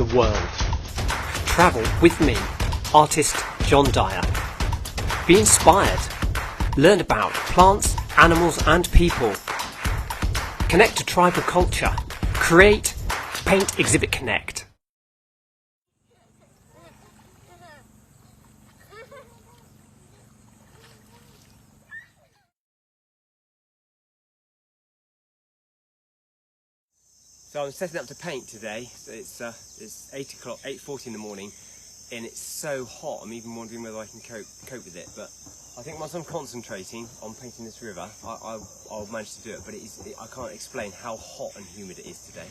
the world. Travel with me, artist John Dyer. Be inspired. Learn about plants, animals and people. Connect to tribal culture. Create, paint, exhibit, connect. So I'm setting up to paint today. So it's 8:40 in the morning, and it's so hot. I'm even wondering whether I can cope with it. But I think once I'm concentrating on painting this river, I'll manage to do it. But I can't explain how hot and humid it is today.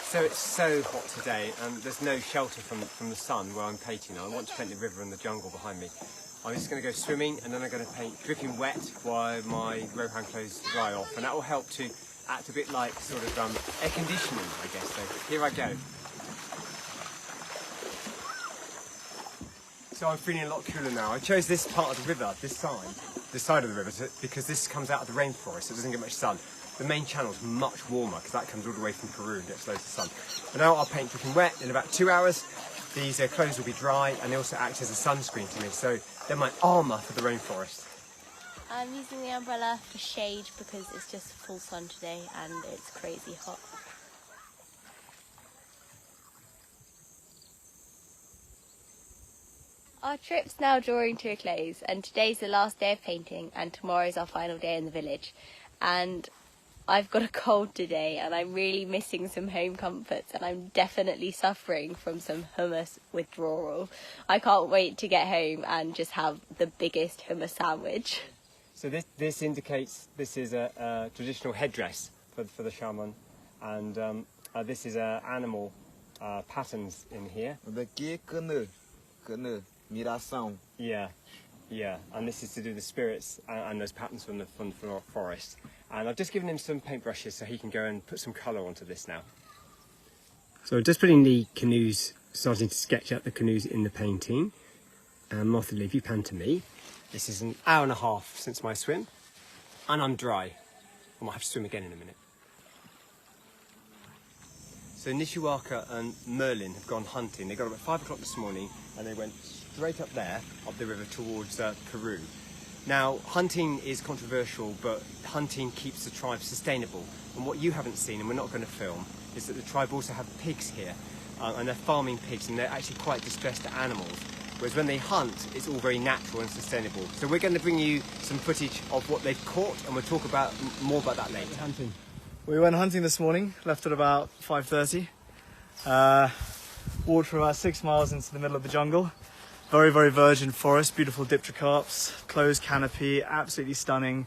So it's so hot today, and there's no shelter from the sun where I'm painting. I want to paint the river and the jungle behind me. I'm just going to go swimming, and then I'm going to paint dripping wet while my Rohan clothes dry off, and that will help to act a bit like sort of air conditioning, I guess. So here I go. So I'm feeling a lot cooler now. I chose this part of the river, this side of the river, because this comes out of the rainforest, so it doesn't get much sun. The main channel is much warmer because that comes all the way from Peru and gets loads of sun. But now I'll paint dripping wet. In about 2 hours, these clothes will be dry, and they also act as a sunscreen to me. So they're my armour for the rainforest. I'm using the umbrella for shade because it's just full sun today and it's crazy hot. Our trip's now drawing to a close, and today's the last day of painting and tomorrow's our final day in the village. And I've got a cold today and I'm really missing some home comforts, and I'm definitely suffering from some hummus withdrawal. I can't wait to get home and just have the biggest hummus sandwich. So this indicates this is a traditional headdress for the shaman, and this is animal patterns in here. Yeah, and this is to do with the spirits and those patterns from the forest. And I've just given him some paintbrushes so he can go and put some colour onto this now. So just putting the canoes, starting to sketch out the canoes in the painting. And Martha, if you pan to me, this is an hour and a half since my swim, and I'm dry. I might have to swim again in a minute. So Nishiwaka and Merlin have gone hunting. They got up at 5 o'clock this morning and they went straight up there, up the river towards Peru. Now, hunting is controversial, but hunting keeps the tribe sustainable. And what you haven't seen, and we're not going to film, is that the tribe also have pigs here, and they're farming pigs, and they're actually quite distressed animals. Whereas when they hunt, it's all very natural and sustainable. So we're going to bring you some footage of what they've caught, and we'll talk more about that later. Hunting. We went hunting this morning, left at about 5:30. Walked for about 6 miles into the middle of the jungle. Very, very virgin forest, beautiful dipterocarps, closed canopy, absolutely stunning.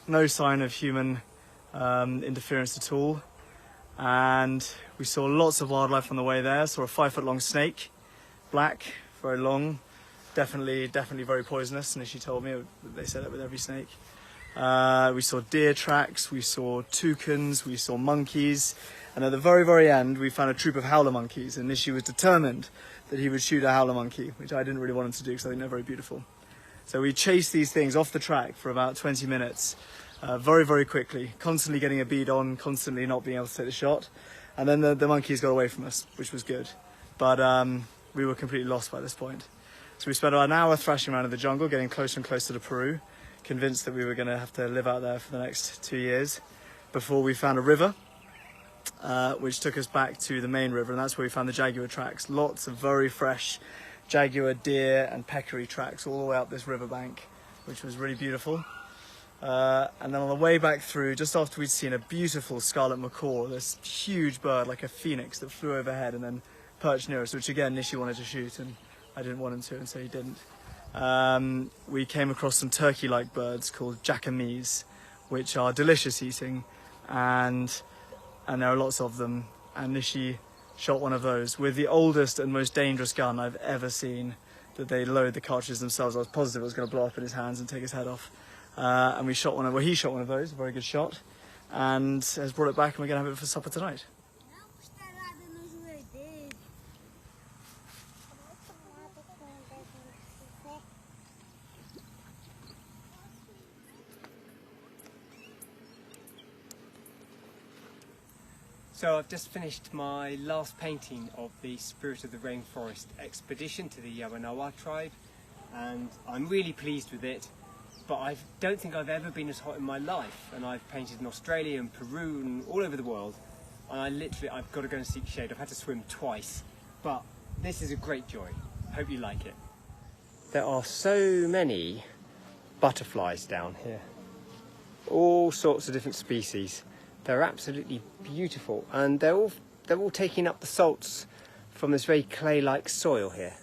No sign of human interference at all. And we saw lots of wildlife on the way there. Saw a 5-foot-long snake, black, very long, definitely very poisonous. And as she told me, they said that with every snake. We saw deer tracks, we saw toucans, we saw monkeys, and at the very, very end we found a troop of howler monkeys, and Nishi was determined that he would shoot a howler monkey, which I didn't really want him to do because I think they're very beautiful. So we chased these things off the track for about 20 minutes, very, very quickly, constantly getting a bead on, constantly not being able to take the shot, and then the monkeys got away from us, which was good. But we were completely lost by this point. So we spent about an hour thrashing around in the jungle, getting closer and closer to Peru, convinced that we were going to have to live out there for the next 2 years, before we found a river which took us back to the main river, and that's where we found the jaguar tracks. Lots of very fresh jaguar, deer and peccary tracks all the way up this riverbank, which was really beautiful. And then on the way back through, just after we'd seen a beautiful scarlet macaw, this huge bird like a phoenix that flew overhead and then perched near us, which again Nishi wanted to shoot and I didn't want him to, and so he didn't. We came across some turkey-like birds called jackamees, which are delicious eating, and there are lots of them. And Nishi shot one of those with the oldest and most dangerous gun I've ever seen, that they load the cartridges themselves. I was positive it was going to blow up in his hands and take his head off. And we shot one of, well, he shot one of those, a very good shot, and has brought it back, and we're going to have it for supper tonight. So I've just finished my last painting of the Spirit of the Rainforest expedition to the Yawanawa tribe, and I'm really pleased with it, but I don't think I've ever been as hot in my life, and I've painted in Australia and Peru and all over the world, and I've got to go and seek shade. I've had to swim twice, but this is a great joy. Hope you like it. There are so many butterflies down here, all sorts of different species. They're absolutely beautiful, and they're all taking up the salts from this very clay-like soil here.